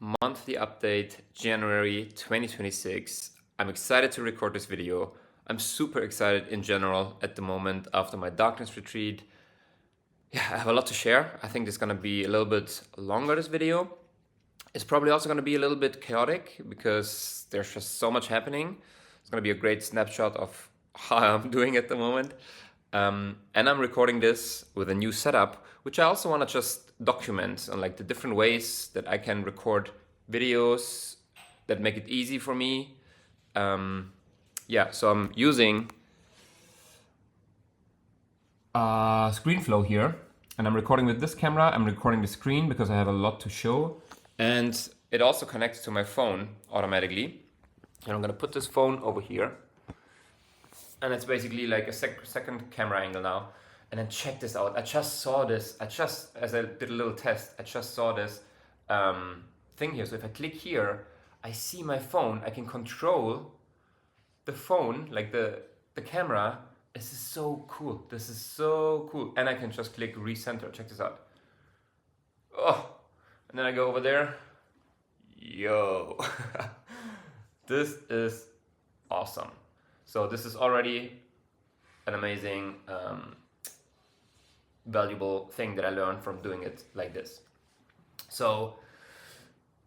monthly update, January 2026. I'm excited to record this video. I'm super excited in general at the moment after my darkness retreat. Yeah, I have a lot to share. I think it's gonna be a little bit longer, this video. It's probably also gonna be a little bit chaotic because there's just so much happening. It's gonna be a great snapshot of how I'm doing at the moment. And I'm recording this with a new setup, which I also want to just document on like the different ways that I can record videos that make it easy for me. So I'm using ScreenFlow here, and I'm recording with this camera. I'm recording the screen because I have a lot to show, and it also connects to my phone automatically. And I'm gonna put this phone over here. And it's basically like a second camera angle now. And then check this out. I just saw this. As I did a little test, I just saw this thing here. So if I click here, I see my phone. I can control the phone, like the camera. This is so cool. This is so cool. And I can just click recenter. Check this out. Oh, and then I go over there. Yo, this is awesome. So this is already an amazing, valuable thing that I learned from doing it like this. So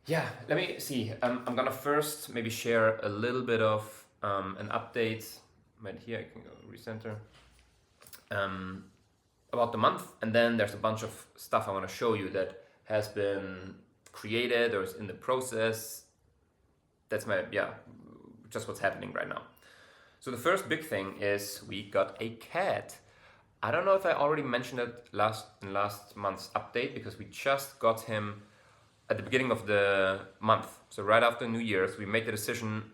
yeah, let me see. I'm gonna first maybe share a little bit of an update. Right here, I can go recenter. About the month, and then there's a bunch of stuff I want to show you that has been created or is in the process. That's just what's happening right now. So the first big thing is we got a cat. I don't know if I already mentioned it in last month's update, because we just got him at the beginning of the month. So right after New Year's, we made the decision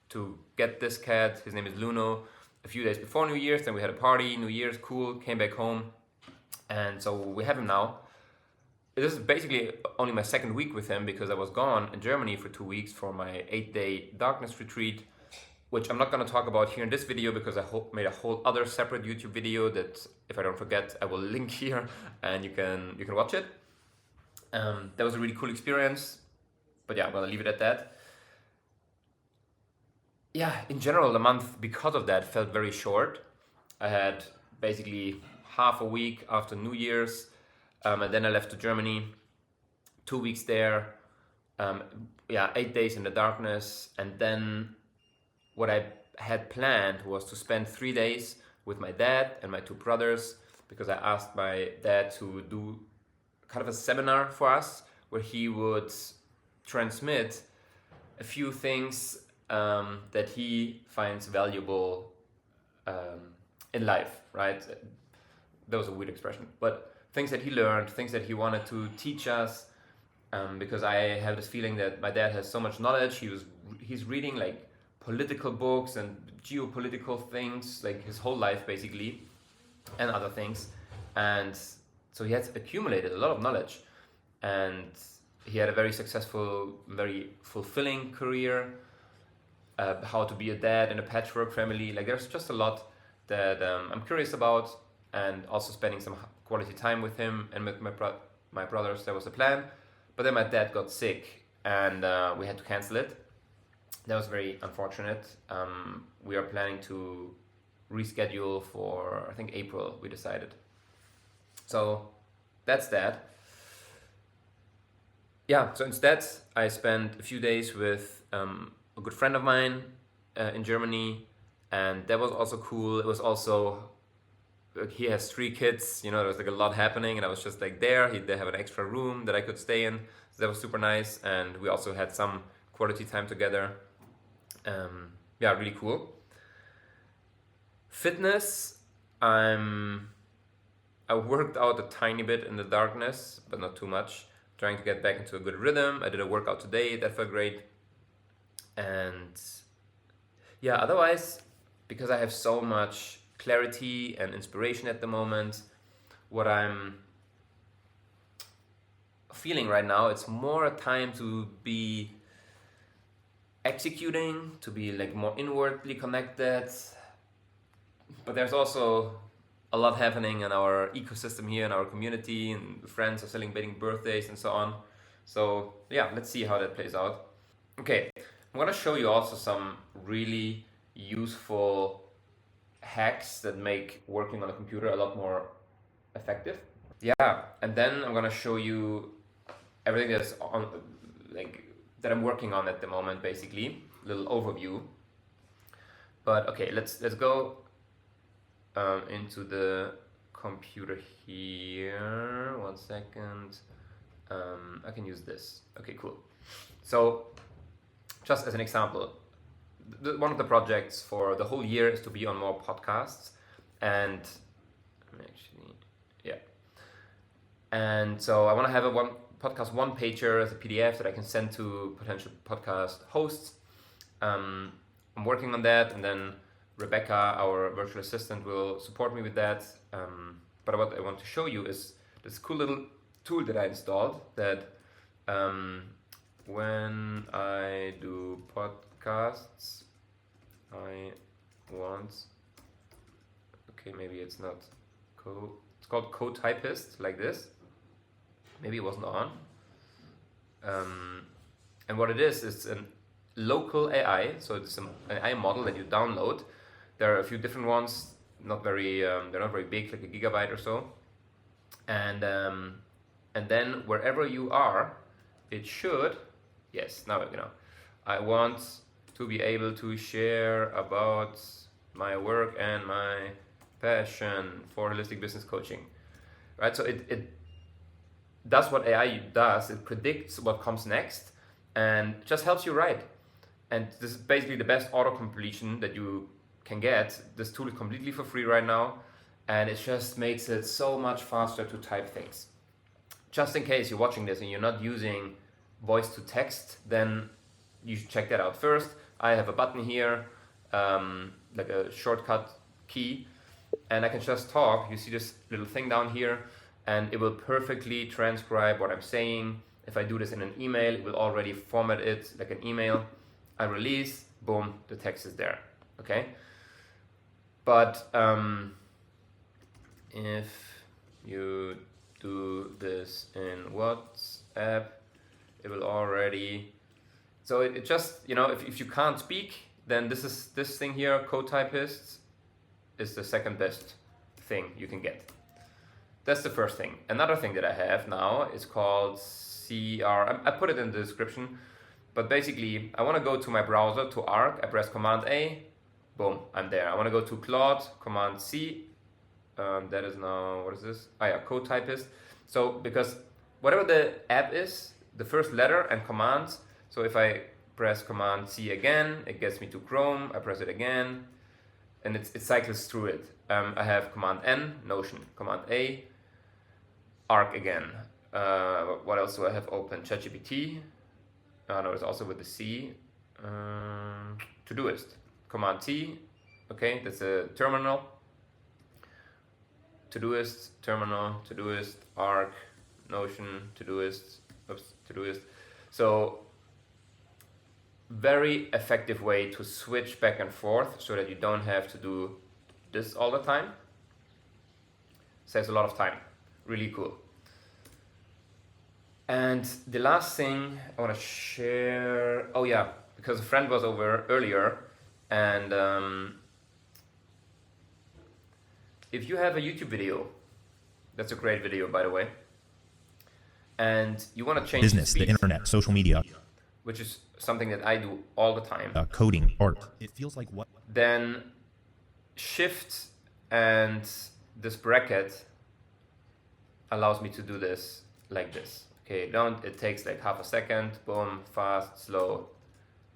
to get this cat. His name is Luno. A few days before New Year's, then we had a party, New Year's, cool, came back home. And so we have him now. This is basically only my second week with him, because I was gone in Germany for 2 weeks for my 8-day darkness retreat, which I'm not going to talk about here in this video because I made a whole other separate YouTube video that, if I don't forget, I will link here and you can watch it. That was a really cool experience, but yeah, I'm going to leave it at that. Yeah, in general, the month, because of that, felt very short. I had basically half a week after New Year's, and then I left to Germany, 2 weeks there, 8 days in the darkness, and then what I had planned was to spend 3 days with my dad and my two brothers, because I asked my dad to do kind of a seminar for us where he would transmit a few things that he finds valuable in life, right? That was a weird expression, but things that he learned, things that he wanted to teach us, because I have this feeling that my dad has so much knowledge. He's reading like political books and geopolitical things like his whole life basically, and other things, and so he has accumulated a lot of knowledge, and he had a very successful, very fulfilling career, how to be a dad in a patchwork family. Like there's just a lot that I'm curious about, and also spending some quality time with him and with my brothers. That was the plan, but then my dad got sick and we had to cancel it. That was very unfortunate. We are planning to reschedule for, I think, April, we decided. So that's that. Yeah, so instead I spent a few days with a good friend of mine in Germany, and that was also cool. It was also, he has 3 kids, there was like a lot happening, and I was just like there. They have an extra room that I could stay in, so that was super nice, and we also had some quality time together. Really cool. Fitness, I worked out a tiny bit in the darkness, but not too much. Trying to get back into a good rhythm. I did a workout today, that felt great. And yeah, otherwise, because I have so much clarity and inspiration at the moment, what I'm feeling right now, it's more a time to be executing, to be like more inwardly connected. But there's also a lot happening in our ecosystem here, in our community, and friends are celebrating birthdays and so on. So yeah, let's see how that plays out. Okay, I'm gonna show you also some really useful hacks that make working on a computer a lot more effective. Yeah, and then I'm gonna show you everything that's on, like, that I'm working on at the moment, basically. Little overview. But okay, let's go into the computer here. 1 second. I can use this. Okay, cool. So, just as an example, one of the projects for the whole year is to be on more podcasts, and actually, yeah. And so I want to have a one pager as a PDF that I can send to potential podcast hosts. I'm working on that, and then Rebecca, our virtual assistant, will support me with that. But what I want to show you is this cool little tool that I installed that when I do podcasts, I want, okay, maybe it's not it's called Co-Typist, like this. Maybe it wasn't on. And what it is, it's a local AI, so it's an AI model that you download. There are a few different ones, not very, they're not very big, like a gigabyte or so. And then wherever you are, it should, yes, now you know, I want to be able to share about my work and my passion for holistic business coaching, right? So it does what AI does. It predicts what comes next and just helps you write. And this is basically the best auto completion that you can get. This tool is completely for free right now, and it just makes it so much faster to type things. Just in case you're watching this and you're not using voice to text, then you should check that out first. I have a button here, like a shortcut key, and I can just talk. You see this little thing down here, and it will perfectly transcribe what I'm saying. If I do this in an email, it will already format it like an email. I release, boom, the text is there, okay? But if you do this in WhatsApp, it will already, so it just, you know, if you can't speak, then this thing here, Co-Typist, is the second best thing you can get. That's the first thing. Another thing that I have now is called CR. I put it in the description, but basically I want to go to my browser, to Arc. I press Command A, boom, I'm there. I want to go to Claude, Command C. That is now, what is this? Oh yeah, Co-Typist. So because whatever the app is, the first letter and command. So if I press Command C again, it gets me to Chrome. I press it again, and it cycles through it. I have Command N, Notion. Command A, Arc again. What else do I have open? ChatGPT. No, it's also with the C. Todoist. Command T. Okay, that's a terminal. Todoist, terminal, Todoist, Arc, Notion, Todoist. Todoist. So very effective way to switch back and forth so that you don't have to do this all the time. Saves a lot of time. Really cool. And the last thing I want to share, oh yeah, because a friend was over earlier, and if you have a YouTube video, that's a great video, by the way, and you want to change business, the internet, social media, which is something that I do all the time, coding, art. It feels like what? Then Shift and this bracket allows me to do this like this. Okay, it takes like half a second, boom, fast, slow.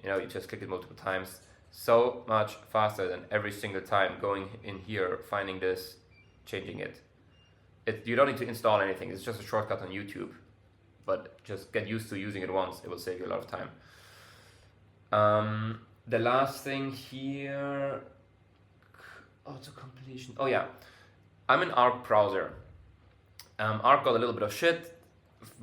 You know, you just click it multiple times. So much faster than every single time going in here, finding this, changing it. You don't need to install anything. It's just a shortcut on YouTube. But just get used to using it once. It will save you a lot of time. The last thing here, auto completion. Oh yeah, I'm in Arc browser. Arc got a little bit of shit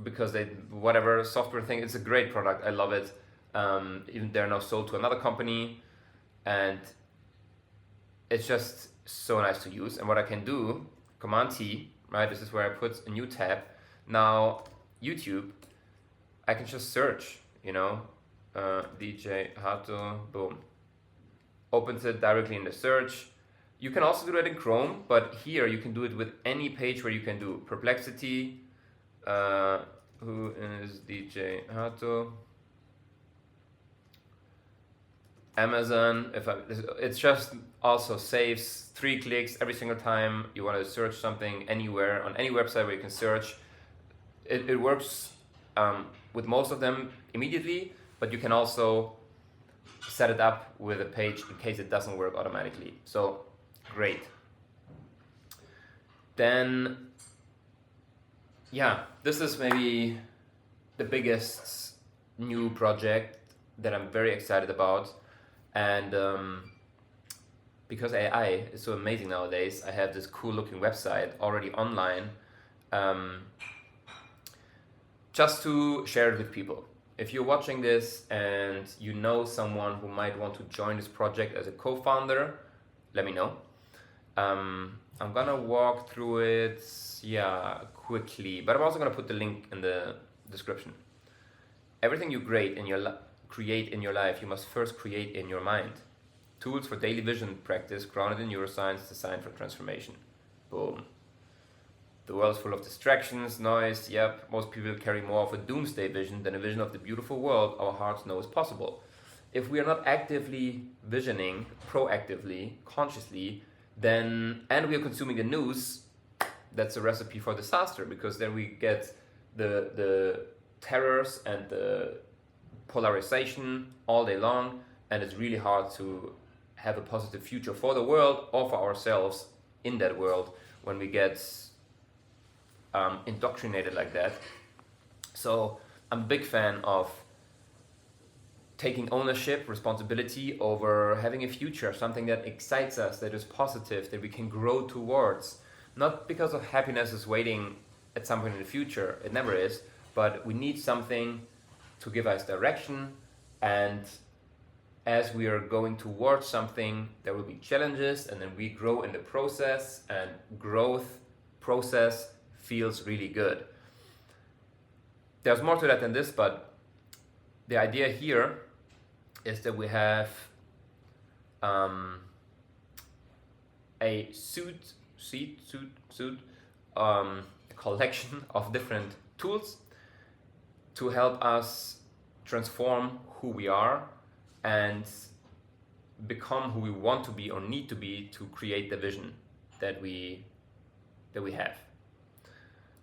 because whatever software thing. It's a great product. I love it. Even they're now sold to another company, and it's just so nice to use. And what I can do, Command T, right? This is where I put a new tab. Now YouTube, I can just search, DJ Hato, boom. Opens it directly in the search. You can also do that in Chrome, but here you can do it with any page where you can do Perplexity, who is DJ Hato, Amazon. It's just also saves 3 clicks every single time you want to search something anywhere on any website where you can search. It works with most of them immediately, but you can also set it up with a page in case it doesn't work automatically. So great. Then, this is maybe the biggest new project that I'm very excited about. And because AI is so amazing nowadays, I have this cool looking website already online, just to share it with people. If you're watching this and you know someone who might want to join this project as a co-founder, let me know. I'm gonna walk through it, quickly, but I'm also gonna put the link in the description. Everything you create in your life, you must first create in your mind. Tools for daily vision practice grounded in neuroscience designed for transformation. Boom. The world's full of distractions, noise. Yep, most people carry more of a doomsday vision than a vision of the beautiful world our hearts know is possible. If we are not actively visioning, proactively, consciously, and we are consuming the news, that's a recipe for disaster, because then we get the terrors and the polarization all day long, and it's really hard to have a positive future for the world or for ourselves in that world when we get indoctrinated like that. So I'm a big fan of taking ownership, responsibility over having a future, something that excites us, that is positive, that we can grow towards. Not because of happiness is waiting at some point in the future, it never is, but we need something to give us direction, and as we are going towards something, there will be challenges, and then we grow in the process, and growth process feels really good. There's more to that than this, but the idea here is that we have a collection of different tools to help us transform who we are and become who we want to be or need to be to create the vision that we have.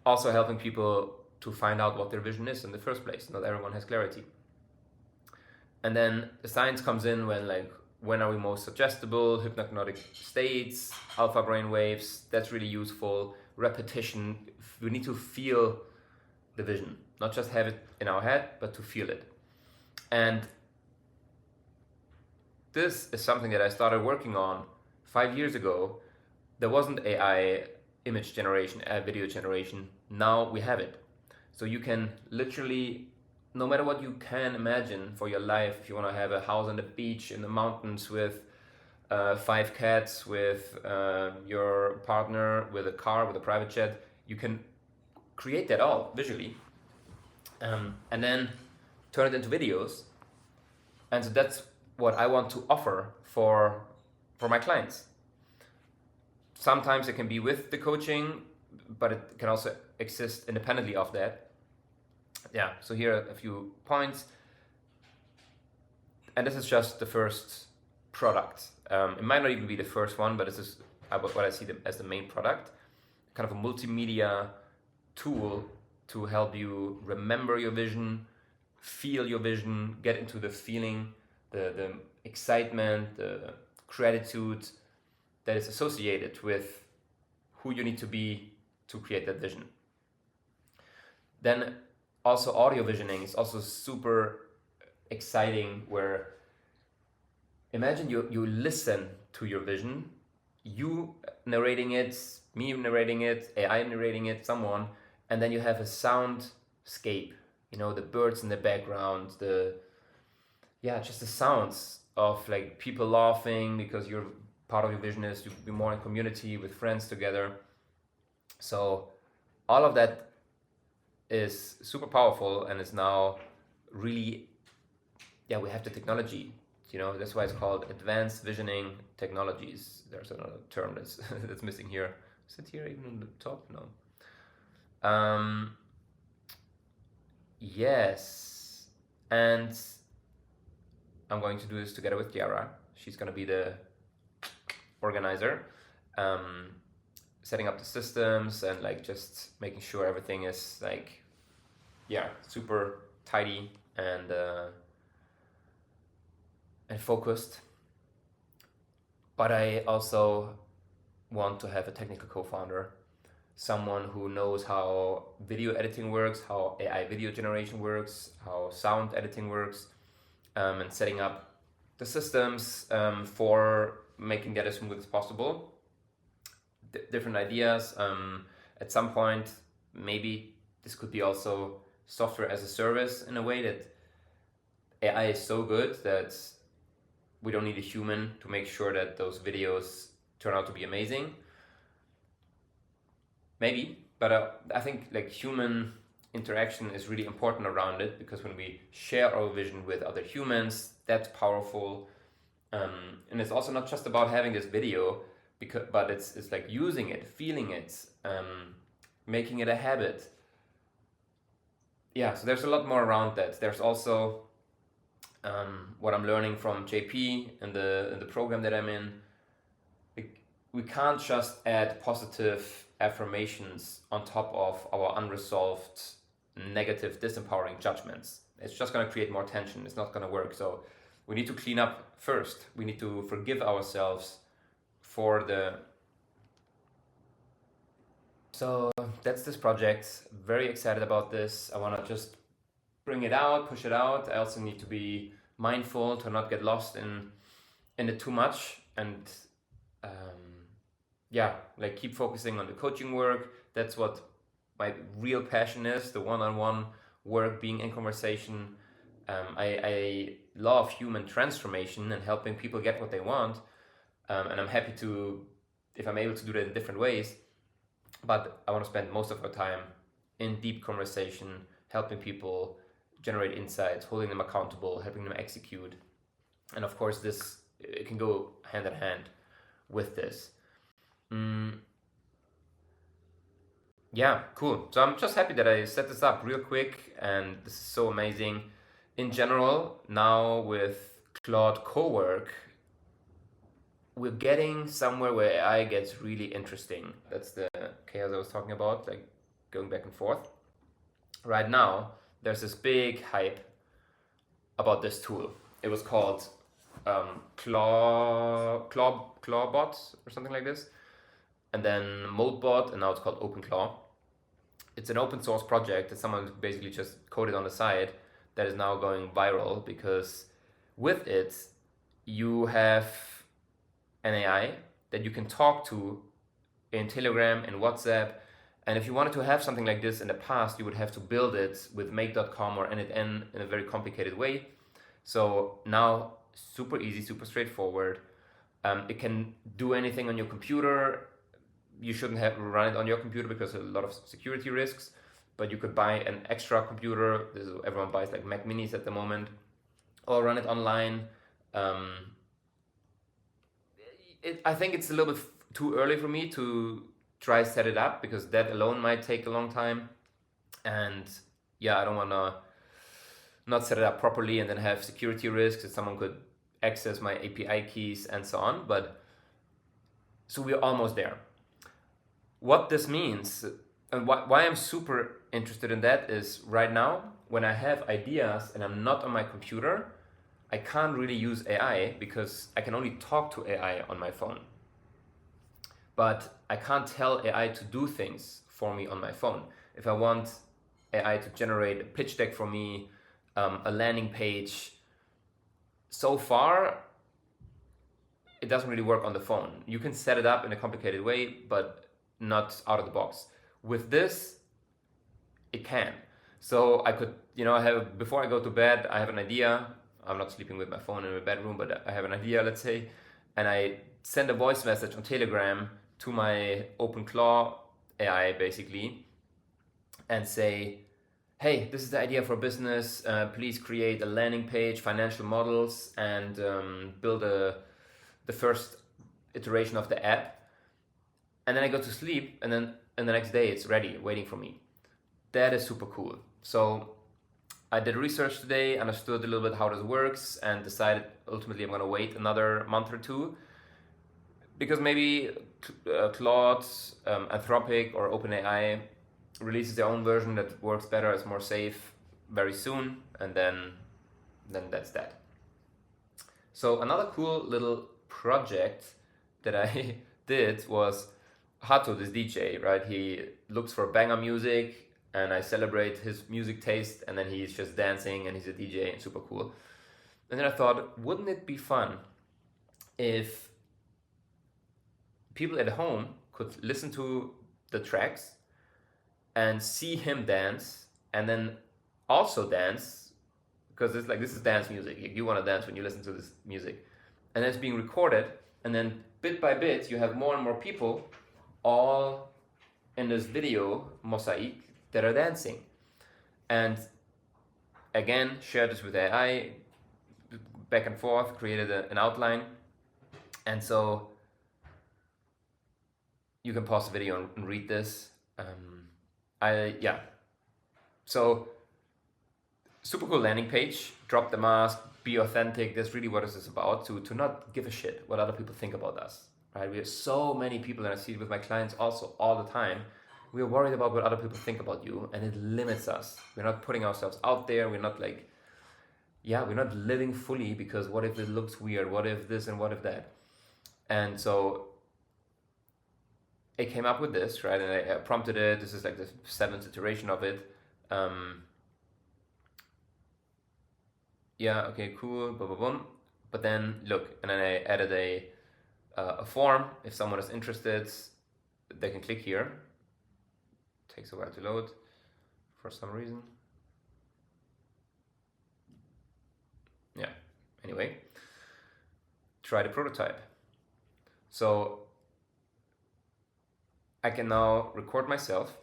Also helping people to find out what their vision is in the first place. Not everyone has clarity. And then the science comes in when are we most suggestible, hypnagogic states, alpha brain waves, that's really useful. Repetition, we need to feel the vision, not just have it in our head, but to feel it. And this is something that I started working on 5 years ago. There wasn't AI image generation, video generation. Now we have it. So you can literally, no matter what you can imagine for your life, if you want to have a house on the beach, in the mountains with 5 cats, with your partner, with a car, with a private jet, you can create that all visually, and then turn it into videos. And so that's what I want to offer for my clients. Sometimes it can be with the coaching, but it can also exist independently of that. So here are a few points. And this is just the first product. It might not even be the first one, but this is what I see as the main product. Kind of a multimedia tool to help you remember your vision, feel your vision, get into the feeling, the excitement, the gratitude that is associated with who you need to be to create that vision. Then also audio visioning is also super exciting, where imagine you listen to your vision, you narrating it, me narrating it, AI narrating it, someone, and then you have a soundscape, the birds in the background, just the sounds of like people laughing, because you're part of your vision is to be more in community with friends together. So all of that is super powerful and is now really, yeah, we have the technology. That's why it's called advanced visioning technologies. There's another term that's that's missing here. Is it here even on the top? No. Yes, and I'm going to do this together with Kiara. She's going to be the organizer, setting up the systems and like just making sure everything is like, yeah, super tidy and focused. But I also want to have a technical co-founder, someone who knows how video editing works, how AI video generation works, how sound editing works, and setting up the systems for making that as smooth as possible. Different ideas. At some point, maybe this could be also software as a service in a way that AI is so good that we don't need a human to make sure that those videos turn out to be amazing. Maybe, but I think like human interaction is really important around it, because when we share our vision with other humans, that's powerful. And it's also not just about having this video, but it's like using it, feeling it, making it a habit. Yeah, so there's a lot more around that. There's also what I'm learning from JP in the program that I'm in. We can't just add positive affirmations on top of our unresolved negative disempowering judgments. It's just going to create more tension. It's not going to work. So we need to clean up first. We need to forgive ourselves for so that's this project. Very excited about this. I want to just bring it out, push it out. I also need to be mindful to not get lost in it too much, and yeah, like keep focusing on the coaching work. That's what my real passion is, the one-on-one work, being in conversation. I love human transformation and helping people get what they want, and I'm happy to, if I'm able to do that in different ways, but I want to spend most of our time in deep conversation, helping people generate insights, holding them accountable, helping them execute. And of course, it can go hand in hand with this. Yeah, cool. So I'm just happy that I set this up real quick, and this is so amazing. In general, now with Claude Cowork, we're getting somewhere where AI gets really interesting. That's the chaos I was talking about, like going back and forth. Right now, there's this big hype about this tool. It was called Clawbot or something like this, and then Moldbot, and now it's called OpenClaw. It's an open source project that someone basically just coded on the side that is now going viral, because with it, you have an AI that you can talk to in Telegram and WhatsApp. And if you wanted to have something like this in the past, you would have to build it with make.com or init in a very complicated way. So now, super easy, super straightforward. It can do anything on your computer. You shouldn't have run it on your computer because there's a lot of security risks, but you could buy an extra computer. Everyone buys like Mac Minis at the moment, or run it online. I think it's a little bit too early for me to try set it up, because that alone might take a long time. And yeah, I don't want to not set it up properly and then have security risks that someone could access my API keys and so on. But so we're almost there. What this means and why I'm super interested in that is, right now, when I have ideas and I'm not on my computer, I can't really use AI because I can only talk to AI on my phone. But I can't tell AI to do things for me on my phone. If I want AI to generate a pitch deck for me, a landing page, so far, it doesn't really work on the phone. You can set it up in a complicated way, but not out of the box. With this, it can. So I could, before I go to bed, I have an idea. I'm not sleeping with my phone in my bedroom, but I have an idea, let's say, and I send a voice message on Telegram to my OpenClaw AI, basically, and say, hey, this is the idea for business. Please create a landing page, financial models, and build the first iteration of the app. And then I go to sleep, and then the next day it's ready, waiting for me. That is super cool. So I did research today, understood a little bit how this works, and decided ultimately I'm going to wait another month or two, because maybe Claude, Anthropic, or OpenAI releases their own version that works better, is more safe very soon, and then that's that. So another cool little project that I did was Hato, this DJ, right? He looks for banger music, and I celebrate his music taste, and then he's just dancing, and he's a DJ, and super cool. And then I thought, wouldn't it be fun if people at home could listen to the tracks and see him dance, and then also dance, because it's like, this is dance music. You want to dance when you listen to this music, and it's being recorded, and then bit by bit you have more and more people all in this video mosaic that are dancing. And again, shared this with AI, back and forth, created an outline, and so you can pause the video and read this. So super cool landing page. Drop the mask, be authentic. That's really what this is about. To not give a shit what other people think about us. Right? We have so many people, and I see it with my clients also all the time. We are worried about what other people think about you, and it limits us. We're not putting ourselves out there. We're not we're not living fully, because what if it looks weird? What if this and what if that? And so I came up with this, right? And I prompted it. This is like the 7th iteration of it. Okay, cool, boom, boom, boom. But then look, and then I added a form. If someone is interested, they can click here. Takes a while to load for some reason. Yeah, anyway, try the prototype. So I can now record myself.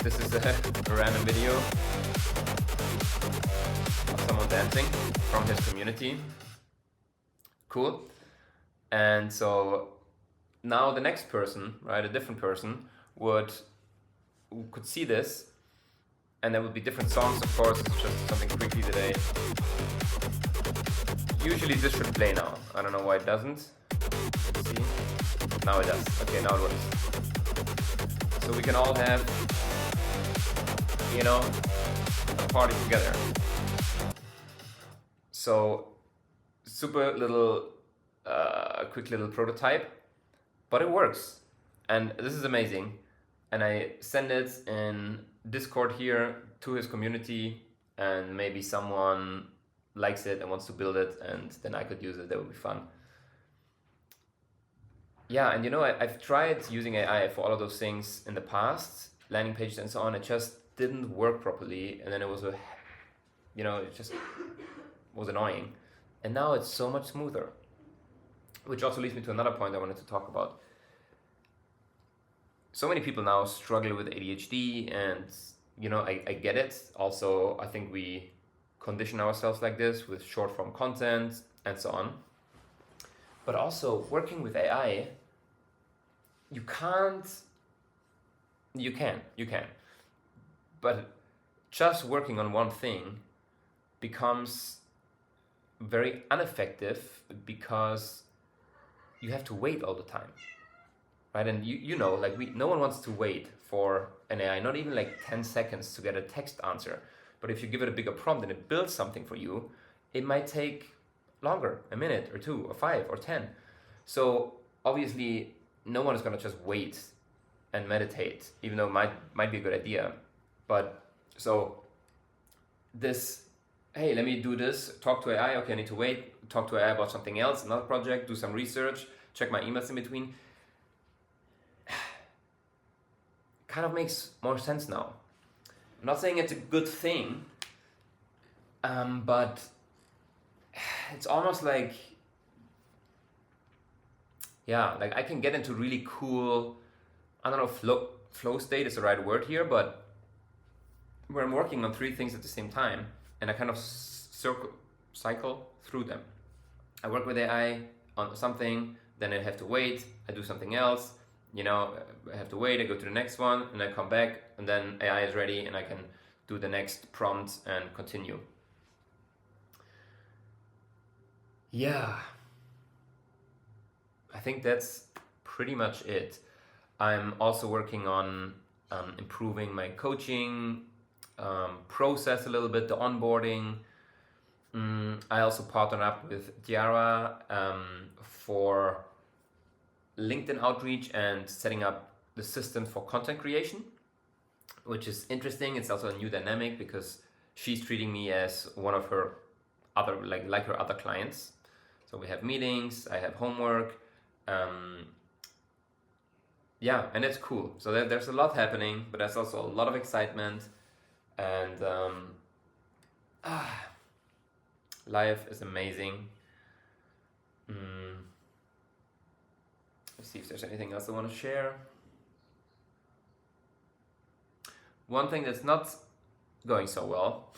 This is a random video of someone dancing from his community. Cool. And so now the next person, right, a different person, could see this, and there would be different songs, of course. It's just something quickly today. Usually this should play now. I don't know why it doesn't. Let's see. Now it does. Okay, now it works. So we can all have, a party together. So super little, quick little prototype, but it works. And this is amazing. And I send it in Discord here to his community, and maybe someone likes it and wants to build it, and then I could use it. That would be fun. Yeah, and I've tried using AI for all of those things in the past, landing pages and so on. It just didn't work properly, and then it was it just was annoying. And now it's so much smoother, which also leads me to another point I wanted to talk about. So many people now struggle with ADHD, and I get it. Also, I think we condition ourselves like this with short form content and so on. But also working with AI, you can, but just working on one thing becomes very ineffective, because you have to wait all the time, right? And no one wants to wait for an AI, not even like 10 seconds to get a text answer. But if you give it a bigger prompt and it builds something for you, it might take longer, a minute or 2 or 5 or 10. So obviously no one is going to just wait and meditate, even though it might be a good idea. But so this, hey, let me do this, talk to AI, okay, I need to wait, talk to AI about something else, another project, do some research, check my emails in between, kind of makes more sense now. I'm not saying it's a good thing, but it's almost like yeah, like I can get into really cool, I don't know if flow state is the right word here, but where I'm working on three things at the same time, and I kind of cycle through them. I work with AI on something, then I have to wait, I do something else, I have to wait, I go to the next one, and I come back, and then AI is ready, and I can do the next prompt and continue. Yeah, I think that's pretty much it. I'm also working on improving my coaching process a little bit, the onboarding. I also partner up with Diara for LinkedIn outreach and setting up the system for content creation, which is interesting. It's also a new dynamic because she's treating me as one of her other like her other clients. So we have meetings, I have homework. Yeah, and it's cool. So there's a lot happening, but there's also a lot of excitement, and life is amazing. Let's see if there's anything else I want to share. One thing that's not going so well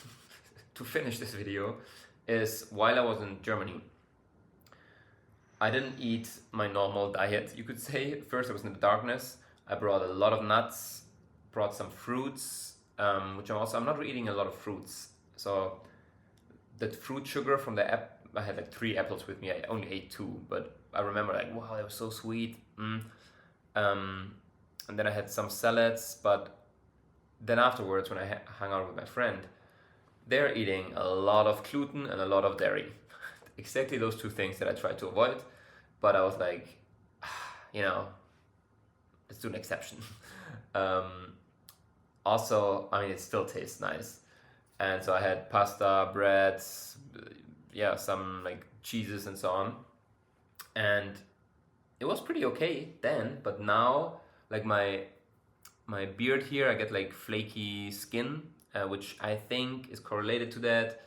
to finish this video is while I was in Germany, I didn't eat my normal diet, you could say. First, I was in the darkness. I brought a lot of nuts, brought some fruits, which I'm not really eating a lot of fruits. So the fruit sugar from the I had like 3 apples with me. I only ate 2, but I remember like, wow, they were so sweet. And then I had some salads, but then afterwards, when I hung out with my friend, they're eating a lot of gluten and a lot of dairy. Exactly those 2 things that I tried to avoid, but I was like, let's do an exception. Also, I mean, it still tastes nice. And so I had pasta, breads, some like cheeses and so on. And it was pretty okay then, but now, like my beard here, I get like flaky skin, which I think is correlated to that.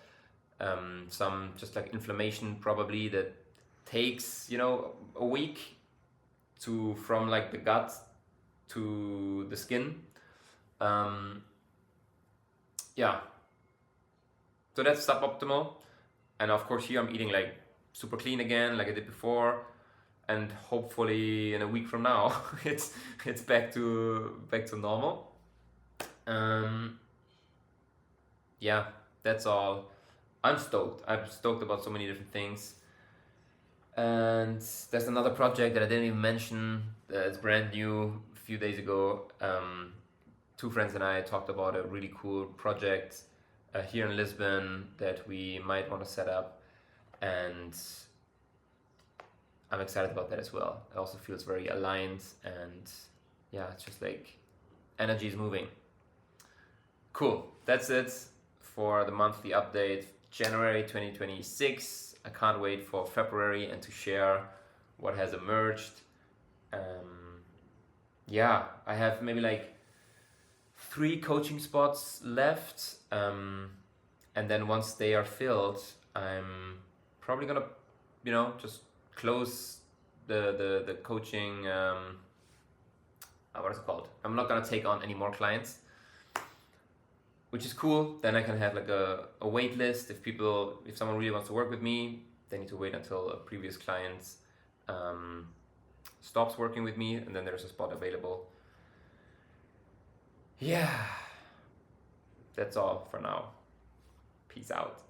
Some just like inflammation probably that takes a week from like the gut to the skin. So that's suboptimal, and of course here I'm eating like super clean again like I did before, and hopefully in a week from now it's back to normal. That's all. I'm stoked about so many different things. And there's another project that I didn't even mention that's brand new a few days ago. 2 friends and I talked about a really cool project here in Lisbon that we might want to set up, and I'm excited about that as well. It also feels very aligned, and it's just like energy is moving. Cool, that's it for the monthly update, January 2026. I can't wait for February and to share what has emerged. I have maybe like 3 coaching spots left, and then once they are filled, I'm probably gonna, just close the coaching. What is it called? I'm not gonna take on any more clients, which is cool. Then I can have like a wait list. If someone really wants to work with me, they need to wait until a previous client stops working with me, and then there's a spot available. Yeah, that's all for now. Peace out.